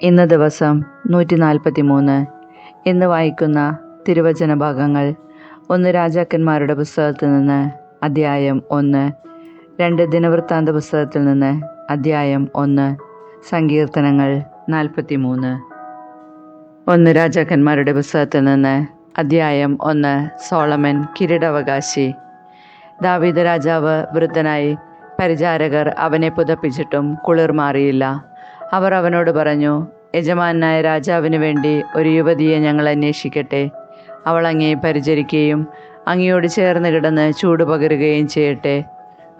ഇന്ന് ദിവസം 143. ഇന്ന് വായിക്കുന്ന തിരുവചന ഭാഗങ്ങൾ: 1 രാജാക്കന്മാരുടെ പുസ്തകത്തിൽ നിന്ന് അധ്യായം 1, 2 ദിനവൃത്താന്ത പുസ്തകത്തിൽ നിന്ന് അധ്യായം 1, സങ്കീർത്തനങ്ങൾ 43. 1 രാജാക്കന്മാരുടെ പുസ്തകത്തിൽ നിന്ന് അധ്യായം 1. സോളമൻ കിരീടാവകാശി. ദാവീദ് രാജാവ് വൃദ്ധനായി. പരിചാരകർ അവനെ പുതപ്പിച്ചിട്ടും കുളിർ മാറിയില്ല. അവർ അവനോട് പറഞ്ഞു, യജമാനായ രാജാവിന് വേണ്ടി ഒരു യുവതിയെ ഞങ്ങൾ അന്വേഷിക്കട്ടെ. അവൾ അങ്ങയെ പരിചരിക്കുകയും അങ്ങയോട് ചേർന്ന് കിടന്ന് ചൂട് പകരുകയും ചെയ്യട്ടെ.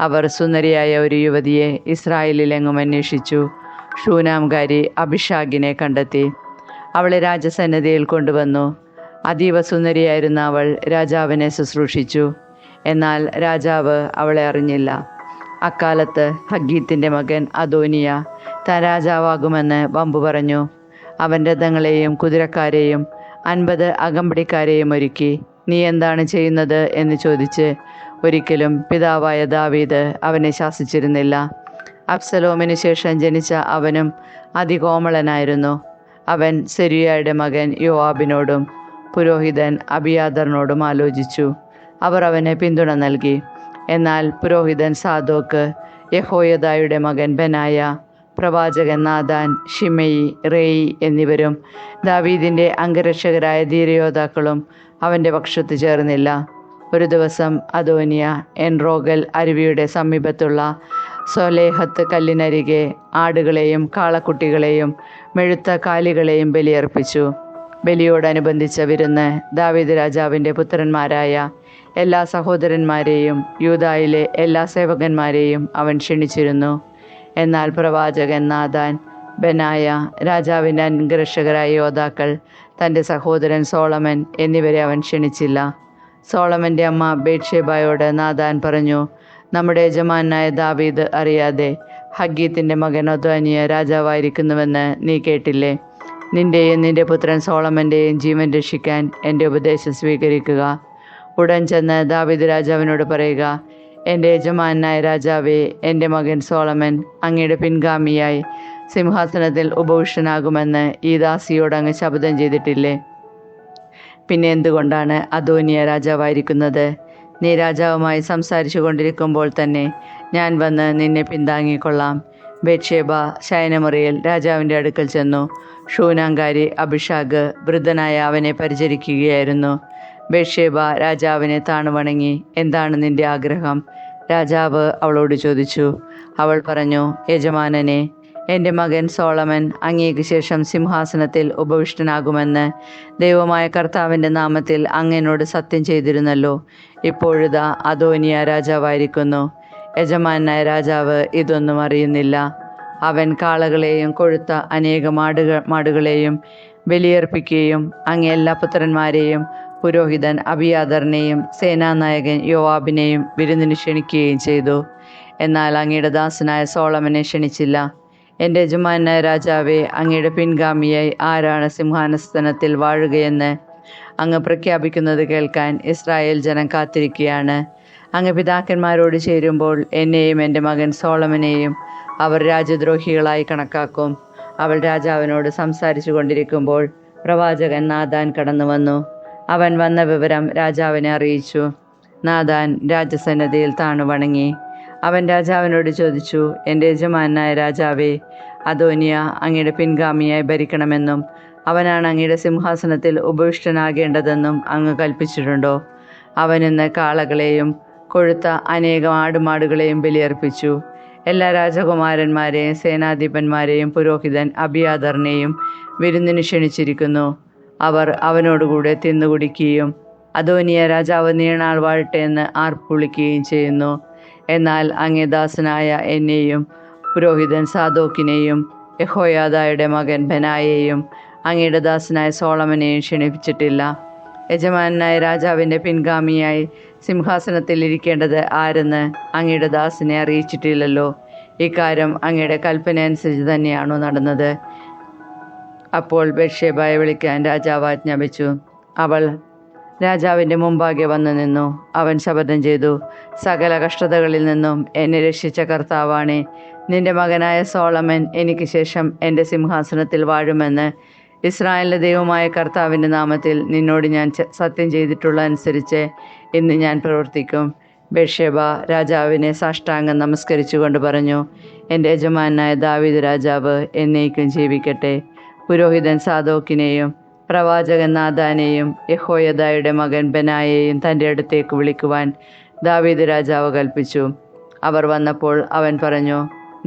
അവർ സുന്ദരിയായ ഒരു യുവതിയെ ഇസ്രായേലിലെങ്ങും അന്വേഷിച്ചു. ഷൂനാംകാരി അഭിഷാഗിനെ കണ്ടെത്തി. അവളെ രാജസന്നിധിയിൽ കൊണ്ടുവന്നു. അതീവ സുന്ദരിയായിരുന്ന അവൾ രാജാവിനെ ശുശ്രൂഷിച്ചു. എന്നാൽ രാജാവ് അവളെ അറിഞ്ഞില്ല. അക്കാലത്ത് ഹഗ്ഗീത്തിൻ്റെ മകൻ അദോനിയ താൻ രാജാവാകുമെന്ന് വമ്പു പറഞ്ഞു. അവൻ രഥങ്ങളെയും കുതിരക്കാരെയും 50 അകമ്പടിക്കാരെയും ഒരുക്കി. നീ എന്താണ് ചെയ്യുന്നത് എന്ന് ചോദിച്ച് ഒരിക്കലും പിതാവായ ദാവീദ് അവനെ ശാസിച്ചിരുന്നില്ല. അബ്സലോമിന് ശേഷം ജനിച്ച അവനും അതികോമളനായിരുന്നു. അവൻ സെരൂയയുടെ മകൻ യോവാബിനോടും പുരോഹിതൻ അബിയാഥറിനോടും ആലോചിച്ചു. അവർ അവന് പിന്തുണ നൽകി. എന്നാൽ പുരോഹിതൻ സാദോക്ക്, യഹോയദായുടെ മകൻ ബെനായ, പ്രവാചകൻ നാഥാൻ, ഷിമെയി, റേയി എന്നിവരും ദാവീദിൻ്റെ അംഗരക്ഷകരായ ധീരയോദ്ധാക്കളും അവൻ്റെ പക്ഷത്ത് ചേർന്നില്ല. ഒരു ദിവസം അദോനിയ എൻറോഗൽ അരുവിയുടെ സമീപത്തുള്ള സൊലേഹത്ത് കല്ലിനരികെ ആടുകളെയും കാളക്കുട്ടികളെയും മെഴുത്ത കാലികളെയും ബലിയർപ്പിച്ചു. ബലിയോടനുബന്ധിച്ച വിരുന്ന് ദാവീദ് രാജാവിൻ്റെ പുത്രന്മാരായ എല്ലാ സഹോദരന്മാരെയും യൂദായിലെ എല്ലാ സേവകന്മാരെയും അവൻ ക്ഷണിച്ചിരുന്നു. എന്നാൽ പ്രവാചകൻ നാഥാൻ, ബെനായ, രാജാവിൻ്റെ അംഗരക്ഷകരായ യോദ്ധാക്കൾ, തൻ്റെ സഹോദരൻ സോളമൻ എന്നിവരെ അവൻ ക്ഷണിച്ചില്ല. സോളമൻ്റെ അമ്മ ബേത്ത്ശേബയോട് നാഥാൻ പറഞ്ഞു, നമ്മുടെ യജമാനായ ദാവീദ് അറിയാതെ ഹഗ്ഗീത്തിൻ്റെ മകൻ അദോനിയ രാജാവായിരിക്കുന്നുവെന്ന് നീ കേട്ടില്ലേ? നിൻ്റെയും നിൻ്റെ പുത്രൻ സോളമൻ്റെയും ജീവൻ രക്ഷിക്കാൻ എൻ്റെ ഉപദേശം സ്വീകരിക്കുക. ഉടൻ ചെന്ന് ദാവീദ് രാജാവിനോട് പറയുക, എൻ്റെ യജമാനായ രാജാവേ, എൻ്റെ മകൻ സോളമൻ അങ്ങയുടെ പിൻഗാമിയായി സിംഹാസനത്തിൽ ഉപവിഷ്ടനാകുമെന്ന് ഈ ദാസിയോട് അങ്ങ് ശപഥം ചെയ്തിട്ടില്ലേ? പിന്നെ എന്തുകൊണ്ടാണ് അദോനിയ രാജാവായിരിക്കുന്നത്? നീ രാജാവുമായി സംസാരിച്ചു കൊണ്ടിരിക്കുമ്പോൾ തന്നെ ഞാൻ വന്ന് നിന്നെ പിന്താങ്ങിക്കൊള്ളാം. ബേത്ത്ശേബ ശയനമുറിയിൽ രാജാവിൻ്റെ അടുക്കൽ ചെന്നു. ഷൂനാംകാരി അഭിഷാഗ് വൃദ്ധനായ അവനെ പരിചരിക്കുകയായിരുന്നു. ബേത്ത്ശേബ രാജാവിനെ താണുവണങ്ങി, എന്താണ് നിന്റെ ആഗ്രഹം? രാജാവ് അവളോട് ചോദിച്ചു. അവൾ പറഞ്ഞു, യജമാനനെ, എൻ്റെ മകൻ സോളമൻ അങ്ങേക്ക് ശേഷം സിംഹാസനത്തിൽ ഉപവിഷ്ടനാകുമെന്ന് ദൈവമായ കർത്താവിൻ്റെ നാമത്തിൽ അങ്ങനോട് സത്യം ചെയ്തിരുന്നല്ലോ. ഇപ്പോഴിതാ അദോനിയ രാജാവായിരിക്കുന്നു. യജമാനായ രാജാവ് ഇതൊന്നും അറിയുന്നില്ല. അവൻ കാളകളെയും കൊഴുത്ത അനേകം മാടുകളെയും ബലിയർപ്പിക്കുകയും അങ്ങേ എല്ലാ പുത്രന്മാരെയും പുരോഹിതൻ അബിയാഥറിനെയും സേനാനായകൻ യോവാബിനെയും വിരുന്നിന് ക്ഷണിക്കുകയും ചെയ്തു. എന്നാൽ അങ്ങയുടെ ദാസനായ സോളമനെ ക്ഷണിച്ചില്ല. എൻ്റെ യജമാനായ രാജാവേ, അങ്ങയുടെ പിൻഗാമിയായി ആരാണ് സിംഹാസനത്തിൽ വാഴുകയെന്ന് അങ്ങ് പ്രഖ്യാപിക്കുന്നത് കേൾക്കാൻ ഇസ്രായേൽ ജനം കാത്തിരിക്കുകയാണ്. അങ്ങ് പിതാക്കന്മാരോട് ചേരുമ്പോൾ എന്നെയും എൻ്റെ മകൻ സോളമനെയും അവർ രാജ്യദ്രോഹികളായി കണക്കാക്കും. അവൾ രാജാവിനോട് സംസാരിച്ചു കൊണ്ടിരിക്കുമ്പോൾ പ്രവാചകൻ നാഥാൻ കടന്നു വന്നു. അവൻ വന്ന വിവരം രാജാവിനെ അറിയിച്ചു. നാഥാൻ രാജസന്നിധിയിൽ താണുവണങ്ങി. അവൻ രാജാവിനോട് ചോദിച്ചു, എൻ്റെ യജമാനായ രാജാവേ, അദോനിയ അങ്ങയുടെ പിൻഗാമിയായി ഭരിക്കണമെന്നും അവനാണ് അങ്ങയുടെ സിംഹാസനത്തിൽ ഉപവിഷ്ടനാകേണ്ടതെന്നും അങ്ങ് കൽപ്പിച്ചിട്ടുണ്ടോ? അവൻ ഇന്ന് കാളകളെയും കൊഴുത്ത അനേകം ആടുമാടുകളെയും ബലിയർപ്പിച്ചു. എല്ലാ രാജകുമാരന്മാരെയും സേനാധിപന്മാരെയും പുരോഹിതൻ അബിയാഥറിനെയും വിരുന്നിന് ക്ഷണിച്ചിരിക്കുന്നു. അവർ അവനോടുകൂടെ തിന്നുകുടിക്കുകയും അദോനിയ രാജാവ് നീണാൾ വാഴട്ടെ എന്ന് ആർപ്പ് വിളിക്കുകയും ചെയ്യുന്നു. എന്നാൽ അങ്ങേ ദാസനായ എന്നെയും പുരോഹിതൻ സാദോക്കിനെയും യഹോയാദായുടെ മകൻ ബെനായെയും അങ്ങയുടെ ദാസനായ സോളമനെയും ക്ഷണിപ്പിച്ചിട്ടില്ല. യജമാനായ രാജാവിൻ്റെ പിൻഗാമിയായി സിംഹാസനത്തിൽ ഇരിക്കേണ്ടത് ആരെന്ന് അങ്ങയുടെ ദാസനെ അറിയിച്ചിട്ടില്ലല്ലോ. ഇക്കാര്യം അങ്ങയുടെ കൽപ്പന അനുസരിച്ച് തന്നെയാണോ നടന്നത്? അപ്പോൾ ബത്ത്ശേബയെ വിളിക്കാൻ രാജാവ് ആജ്ഞാപിച്ചു. അവൾ രാജാവിൻ്റെ മുമ്പാകെ വന്നു നിന്നു. അവൻ ശപഥം ചെയ്തു, സകല കഷ്ടതകളിൽ നിന്നും എന്നെ രക്ഷിച്ച കർത്താവാണേ, നിന്റെ മകനായ സോളമൻ എനിക്ക് ശേഷം എൻ്റെ സിംഹാസനത്തിൽ വാഴുമെന്ന് ഇസ്രായേലിൻ്റെ ദൈവമായ കർത്താവിൻ്റെ നാമത്തിൽ നിന്നോട് ഞാൻ സത്യം ചെയ്തിട്ടുള്ള അനുസരിച്ച് ഇന്ന് ഞാൻ പ്രവർത്തിക്കും. ബത്ശേബ രാജാവിനെ സാഷ്ടാംഗം നമസ്കരിച്ചുകൊണ്ട് പറഞ്ഞു, എൻ്റെ യജമാനായ ദാവീദ് രാജാവ് എന്നേക്കും ജീവിക്കട്ടെ. പുരോഹിതൻ സാദോക്കിനെയും പ്രവാചകൻ നാഥാനെയും യഹോയദായുടെ മകൻ ബെനായെയും തൻ്റെ അടുത്തേക്ക് വിളിക്കുവാൻ ദാവീദ് രാജാവ് കൽപ്പിച്ചു. അവർ വന്നപ്പോൾ അവൻ പറഞ്ഞു,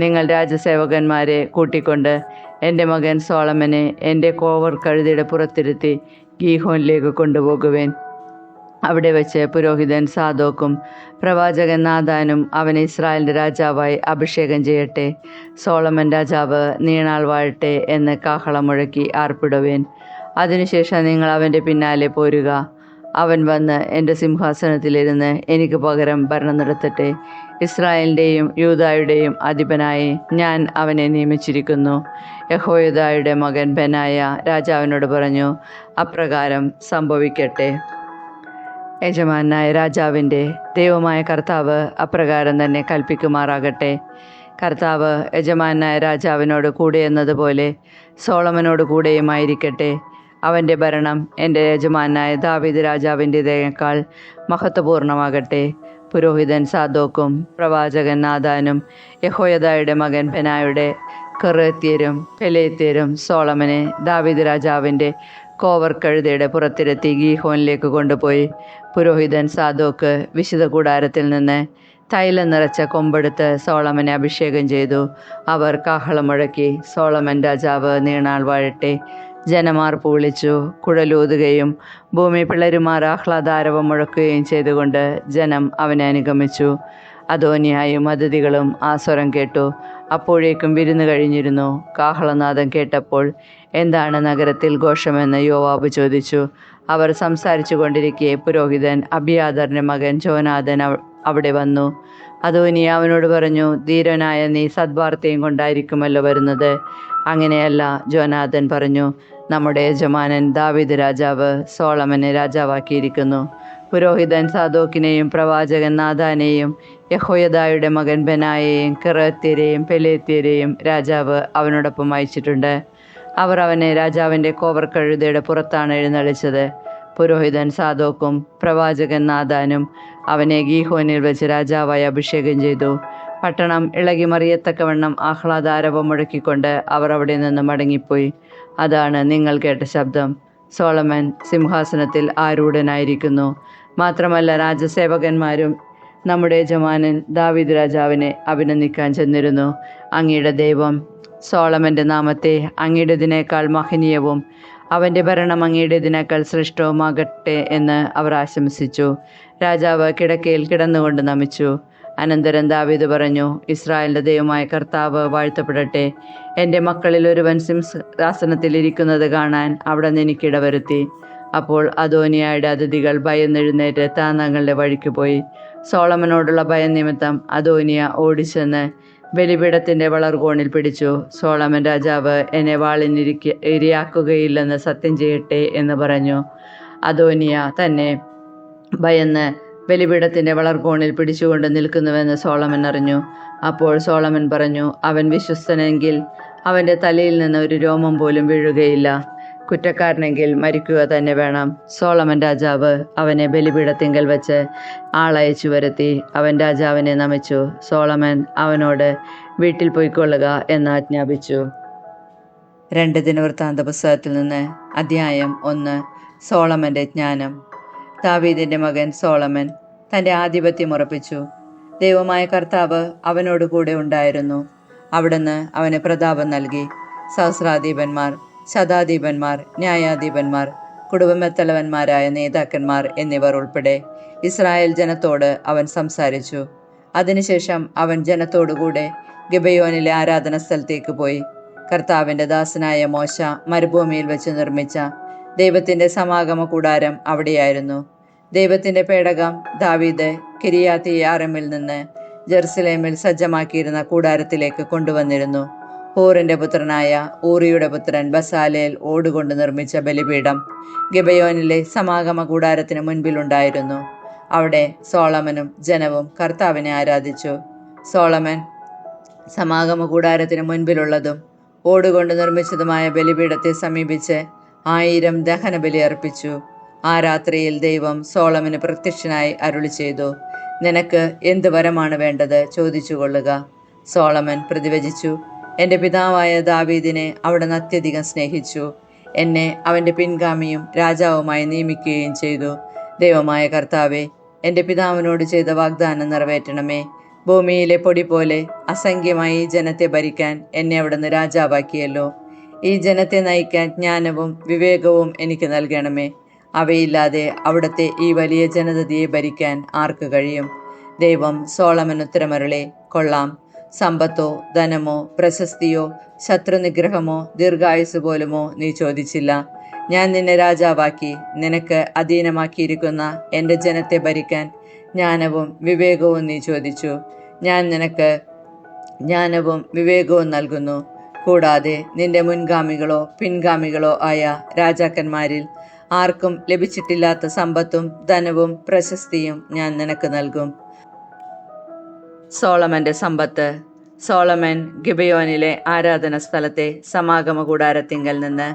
നിങ്ങൾ രാജസേവകന്മാരെ കൂട്ടിക്കൊണ്ട് എൻ്റെ മകൻ സോളമനെ എൻ്റെ കോവർ കഴുതയുടെ പുറത്തിരുത്തി ഗീഹോനിലേക്ക് കൊണ്ടുപോകുവേൻ. അവിടെ വെച്ച് പുരോഹിതൻ സാദോക്കും പ്രവാചകൻ നാഥാനും അവനെ ഇസ്രായേലിൻ്റെ രാജാവായി അഭിഷേകം ചെയ്യട്ടെ. സോളമൻ രാജാവ് നീണാൾ വാഴട്ടെ എന്ന് കാഹളം മുഴക്കി ആർപ്പിടുവേൻ. അതിനുശേഷം നിങ്ങൾ അവൻ്റെ പിന്നാലെ പോരുക. അവൻ വന്ന് എൻ്റെ സിംഹാസനത്തിലിരുന്ന് എനിക്ക് പകരം ഭരണം നടത്തട്ടെ. ഇസ്രായേലിൻ്റെയും യൂദായുടെയും അധിപനായി ഞാൻ അവനെ നിയമിച്ചിരിക്കുന്നു. യഹോയദായുടെ മകൻ ബെനായ രാജാവിനോട് പറഞ്ഞു, അപ്രകാരം സംഭവിക്കട്ടെ. യജമാനായ രാജാവിൻ്റെ ദൈവമായ കർത്താവ് അപ്രകാരം തന്നെ കൽപ്പിക്കുമാറാകട്ടെ. കർത്താവ് യജമാനായ രാജാവിനോട് കൂടെ എന്നതുപോലെ സോളമനോട് കൂടെയുമായിരിക്കട്ടെ. അവൻ്റെ ഭരണം എൻ്റെ യജമാനായ ദാവീദ് രാജാവിൻ്റേതിനേക്കാൾ മഹത്വപൂർണ്ണമാകട്ടെ. പുരോഹിതൻ സാദോക്കും പ്രവാചകൻ നാഥാനും യഹോയദായുടെ മകൻ ബെനായുടെ കെറേത്യരും പെലേത്യരും സോളമനെ ദാവീദ് രാജാവിൻ്റെ കോവർ കഴുതയുടെ പുറത്തിരുത്തി ഗീഹോനിലേക്ക് കൊണ്ടുപോയി. പുരോഹിതൻ സാദോക്ക് വിശുദ്ധ കൂടാരത്തിൽ നിന്ന് തൈലം നിറച്ച കൊമ്പെടുത്ത് സോളമനെ അഭിഷേകം ചെയ്തു. അവർ കാഹളം മുഴക്കി, സോളമൻ രാജാവ് നീണാൾ വാഴട്ടെ. ജനമാർപ്പ് വിളിച്ചു, കുഴലൂതുകയും ഭൂമി പിളരുമാർ ആഹ്ലാദാരവം മുഴക്കുകയും ചെയ്തുകൊണ്ട് ജനം അവനെ അനുഗമിച്ചു. അദോനിയായും അതിഥികളും ആ സ്വരം കേട്ടു. അപ്പോഴേക്കും വിരുന്ന് കഴിഞ്ഞിരുന്നു. കാഹളനാദം കേട്ടപ്പോൾ എന്താണ് നഗരത്തിൽ ഘോഷമെന്ന് യോവാബ് ചോദിച്ചു. അവർ സംസാരിച്ചു കൊണ്ടിരിക്കെ പുരോഹിതൻ അബിയാദറിൻ്റെ മകൻ ജോനാഥൻ അവിടെ വന്നു. അദോനിയ അവനോട് പറഞ്ഞു, ധീരനായ നീ സദ്വാർത്തയും കൊണ്ടായിരിക്കുമല്ലോ വരുന്നത്. അങ്ങനെയല്ല, ജോനാഥൻ പറഞ്ഞു, നമ്മുടെ യജമാനൻ ദാവീദ് രാജാവ് സോളമനെ രാജാവാക്കിയിരിക്കുന്നു. പുരോഹിതൻ സാദോക്കിനെയും പ്രവാചകൻ നാഥാനെയും യഹോയദായുടെ മകൻ ബെനായെയും കെറേത്യരെയും പെലേത്യരെയും രാജാവ് അവനോടൊപ്പം അയച്ചിട്ടുണ്ട്. അവർ അവനെ രാജാവിൻ്റെ കോവർ കഴുതയുടെ പുറത്താണ് എഴുന്നള്ളിച്ചത്. പുരോഹിതൻ സാദോക്കും പ്രവാചകൻ നാഥാനും അവനെ ഗീഹോനിൽ വെച്ച് രാജാവായി അഭിഷേകം ചെയ്തു. പട്ടണം ഇളകി മറിയത്തക്കവണ്ണം ആഹ്ലാദാരവം മുഴക്കിക്കൊണ്ട് അവർ അവിടെ നിന്ന് മടങ്ങിപ്പോയി. അതാണ് നിങ്ങൾ കേട്ട ശബ്ദം. സോളമൻ സിംഹാസനത്തിൽ ആരൂഢനായിരിക്കുന്നു. മാത്രമല്ല, രാജസേവകന്മാരും നമ്മുടെ യജമാനൻ ദാവീദ് രാജാവിനെ അഭിനന്ദിക്കാൻ ചെന്നിരുന്നു. അങ്ങയുടെ ദൈവം സോളമൻ്റെ നാമത്തെ അങ്ങയുടേതിനേക്കാൾ മഹനീയവും അവൻ്റെ ഭരണം അങ്ങയുടേതിനേക്കാൾ ശ്രേഷ്ഠവുമാകട്ടെ എന്ന് അവർ ആശംസിച്ചു. രാജാവ് കിടക്കയിൽ കിടന്നുകൊണ്ട് നമിച്ചു. അനന്തരം ദാവീദ് പറഞ്ഞു, ഇസ്രായേലിൻ്റെ ദൈവമായ കർത്താവ് വാഴ്ത്തപ്പെടട്ടെ. എൻ്റെ മക്കളിൽ ഒരുവൻ സിംഹാസനത്തിൽ ഇരിക്കുന്നത് കാണാൻ അവിടെ നിന്ന് എനിക്കിടവരുത്തി. അപ്പോൾ അദോനിയായുടെ അതിഥികൾ ഭയന്നെഴുന്നേറ്റ് താന്തങ്ങളുടെ വഴിക്ക് പോയി. സോളമനോടുള്ള ഭയം നിമിത്തം അദോനിയ ഓടിച്ചെന്ന് ബലിപീഠത്തിൻ്റെ വളർകോണിൽ പിടിച്ചു. സോളമൻ രാജാവ് എന്നെ ഇരയാക്കുകയില്ലെന്ന് സത്യം ചെയ്യട്ടെ എന്ന് പറഞ്ഞു. അദോനിയ തന്നെ ഭയന്ന് ബലിപീഠത്തിൻ്റെ വളർകോണിൽ പിടിച്ചുകൊണ്ട് നിൽക്കുന്നുവെന്ന് സോളമൻ അറിഞ്ഞു. അപ്പോൾ സോളമൻ പറഞ്ഞു, അവൻ വിശ്വസ്തനെങ്കിൽ അവൻ്റെ തലയിൽ നിന്ന് ഒരു രോമം പോലും വീഴുകയില്ല. കുറ്റക്കാരനെങ്കിൽ മരിക്കുക തന്നെ വേണം. സോളമൻ രാജാവ് അവനെ ബലിപീഠത്തിങ്കൽ വെച്ച് ആളയച്ചു വരുത്തി. അവൻ രാജാവിനെ നമിച്ചു. സോളമൻ അവനോട് വീട്ടിൽ പോയിക്കൊള്ളുക എന്ന് ആജ്ഞാപിച്ചു. 2 ദിനവൃത്താന്ത പുസ്തകത്തിൽ നിന്ന് അധ്യായം 1. സോളമൻ്റെ ജ്ഞാനം. ദാവീദിൻ്റെ മകൻ സോളമൻ തൻ്റെ ആധിപത്യം ഉറപ്പിച്ചു. ദൈവമായ കർത്താവ് അവനോട് കൂടെ ഉണ്ടായിരുന്നു. അവിടുന്ന് അവന് പ്രതാപം നൽകി. സഹസ്രാധിപന്മാർ, ശതാധിപന്മാർ, ന്യായാധിപന്മാർ, കുടുംബത്തലവന്മാരായ നേതാക്കന്മാർ എന്നിവർ ഉൾപ്പെടെ ഇസ്രായേൽ ജനത്തോട് അവൻ സംസാരിച്ചു. അതിനുശേഷം അവൻ ജനത്തോടുകൂടെ ഗിബെയോനിലെ ആരാധന സ്ഥലത്തേക്ക് പോയി. കർത്താവിൻ്റെ ദാസനായ മോശ മരുഭൂമിയിൽ വെച്ച് നിർമ്മിച്ച ദൈവത്തിൻ്റെ സമാഗമ കൂടാരം അവിടെയായിരുന്നു. ദൈവത്തിൻ്റെ പേടകം ദാവീദ് കിരിയാത്ത് യാറീമിൽ നിന്ന് ജെറുസലേമിൽ സജ്ജമാക്കിയിരുന്ന കൂടാരത്തിലേക്ക് കൊണ്ടുവന്നിരുന്നു. ഹൂറിന്റെ പുത്രനായ ഊറിയുടെ പുത്രൻ ബസാലേൽ ഓടുകൊണ്ട് നിർമ്മിച്ച ബലിപീഠം ഗിബയോനിലെ സമാഗമ കൂടാരത്തിന് മുൻപിലുണ്ടായിരുന്നു. അവിടെ സോളമനും ജനവും കർത്താവിനെ ആരാധിച്ചു. സോളമൻ സമാഗമ കൂടാരത്തിന് മുൻപിലുള്ളതും ഓടുകൊണ്ട് നിർമ്മിച്ചതുമായ ബലിപീഠത്തെ സമീപിച്ച് 1000 ദഹനബലി അർപ്പിച്ചു. ആ രാത്രിയിൽ ദൈവം സോളമന് പ്രത്യക്ഷനായി അരുളി ചെയ്തു, നിനക്ക് എന്ത് വരമാണ് വേണ്ടത്, ചോദിച്ചു കൊള്ളുക. സോളമൻ പ്രതിവചിച്ചു, എൻ്റെ പിതാവായ ദാവീദിനെ അവിടുന്ന് അത്യധികം സ്നേഹിച്ചു. എന്നെ അവൻ്റെ പിൻഗാമിയും രാജാവുമായി നിയമിക്കുകയും ചെയ്തു. ദൈവമായ കർത്താവെ, എൻ്റെ പിതാവിനോട് ചെയ്ത വാഗ്ദാനം നിറവേറ്റണമേ. ഭൂമിയിലെ പൊടി പോലെ അസംഖ്യമായി ഈ ജനത്തെ ഭരിക്കാൻ എന്നെ അവിടുന്ന് രാജാവാക്കിയല്ലോ. ഈ ജനത്തെ നയിക്കാൻ ജ്ഞാനവും വിവേകവും എനിക്ക് നൽകണമേ. അവയില്ലാതെ അവിടുത്തെ ഈ വലിയ ജനതയെ ഭരിക്കാൻ ആർക്ക് കഴിയും? ദൈവം സോളമൻ ഉത്തരമരുളി, കൊള്ളാം. സമ്പത്തോ ധനമോ പ്രശസ്തിയോ ശത്രുനിഗ്രഹമോ ദീർഘായുസ് പോലുമോ നീ ചോദിച്ചില്ല. ഞാൻ നിന്നെ രാജാവാക്കി നിനക്ക് അധീനമാക്കിയിരിക്കുന്ന എൻ്റെ ജനത്തെ ഭരിക്കാൻ ജ്ഞാനവും വിവേകവും നീ ചോദിച്ചു. ഞാൻ നിനക്ക് ജ്ഞാനവും വിവേകവും നൽകുന്നു. കൂടാതെ നിന്റെ മുൻഗാമികളോ പിൻഗാമികളോ ആയ രാജാക്കന്മാരിൽ ആർക്കും ലഭിച്ചിട്ടില്ലാത്ത സമ്പത്തും ധനവും പ്രശസ്തിയും ഞാൻ നിനക്ക് നൽകും. സോളമന്റെ സമ്പത്ത്. സോളമൻ ഗിബയോനിലെ ആരാധന സ്ഥലത്തെ സമാഗമ കൂടാരത്തിങ്കൽ നിന്ന്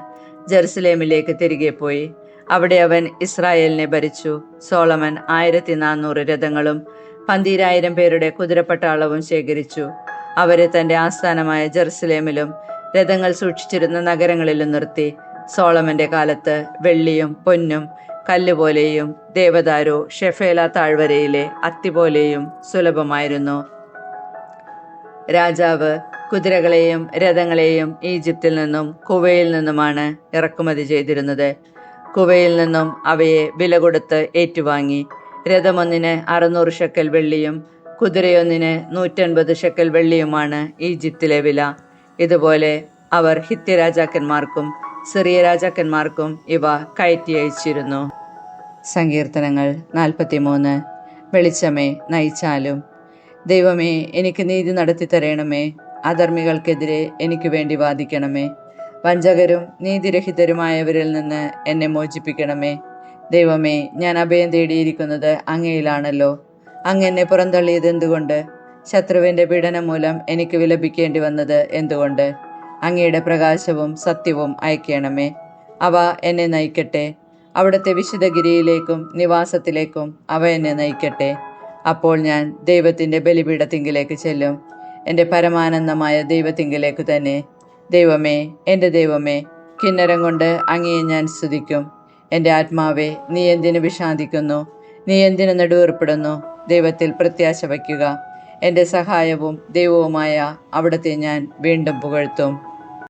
ജെറുസലേമിലേക്ക് തിരികെ പോയി. അവിടെ അവൻ ഇസ്രായേലിനെ ഭരിച്ചു. സോളമൻ 1400 രഥങ്ങളും 12000 പേരുടെ കുതിരപ്പട്ടാളവും ശേഖരിച്ചു. അവരെ തൻ്റെ ആസ്ഥാനമായ ജെറുസലേമിലും രഥങ്ങൾ സൂക്ഷിച്ചിരുന്ന നഗരങ്ങളിലും നിർത്തി. സോളമന്റെ കാലത്ത് വെള്ളിയും പൊന്നും കല്ലുപോലെയും ദേവദാരു ഷെഫേല താഴ്വരയിലെ അത്തിപോലെയും സുലഭമായിരുന്നു. രാജാവ് കുതിരകളെയും രഥങ്ങളെയും ഈജിപ്തിൽ നിന്നും കുവയിൽ നിന്നുമാണ് ഇറക്കുമതി ചെയ്തിരുന്നത്. കുവയിൽ നിന്നും അവയെ വില കൊടുത്ത് ഏറ്റുവാങ്ങി. രഥമൊന്നിന് 600 ഷെക്കൽ വെള്ളിയും കുതിരയൊന്നിന് 150 ഷെക്കൽ വെള്ളിയുമാണ് ഈജിപ്തിലെ വില. ഇതുപോലെ അവർ ഹിത്യ രാജാക്കന്മാർക്കും സിറിയ രാജാക്കന്മാർക്കും ഇവ കയറ്റി അയച്ചിരുന്നു. സങ്കീർത്തനങ്ങൾ 43. വെളിച്ചമേ നയിച്ചാലും. ദൈവമേ, എനിക്ക് നീതി നടത്തി തരണമേ. അധർമ്മികൾക്കെതിരെ എനിക്ക് വേണ്ടി വാദിക്കണമേ. വഞ്ചകരും നീതിരഹിതരുമായവരിൽ നിന്ന് എന്നെ മോചിപ്പിക്കണമേ. ദൈവമേ, ഞാൻ അഭയം തേടിയിരിക്കുന്നത് അങ്ങയിലാണല്ലോ. അങ്ങ് എന്നെ പുറന്തള്ളിയത് എന്തുകൊണ്ട്? ശത്രുവിൻ്റെ പീഡനം മൂലം എനിക്ക് വിലപിക്കേണ്ടി വന്നത് എന്തുകൊണ്ട്? അങ്ങയുടെ പ്രകാശവും സത്യവും അയക്കണമേ. അവ എന്നെ നയിക്കട്ടെ. അവിടുത്തെ വിശുദ്ധഗിരിയിലേക്കും നിവാസത്തിലേക്കും അവ എന്നെ നയിക്കട്ടെ. അപ്പോൾ ഞാൻ ദൈവത്തിൻ്റെ ബലിപീഠത്തിങ്കിലേക്ക് ചെല്ലും, എൻ്റെ പരമാനന്ദമായ ദൈവത്തിങ്കിലേക്ക് തന്നെ. ദൈവമേ, എൻ്റെ ദൈവമേ, കിന്നരം കൊണ്ട് അങ്ങയെ ഞാൻ സ്തുതിക്കും. എൻ്റെ ആത്മാവേ, നീ എന്തിനു വിഷാദിക്കുന്നു? നീ എന്തിനു നെടുവേർപ്പെടുന്നു? ദൈവത്തിൽ പ്രത്യാശ വയ്ക്കുക. എൻ്റെ സഹായവും ദൈവവുമായ അവിടുത്തെ ഞാൻ വീണ്ടും പുകഴ്ത്തും.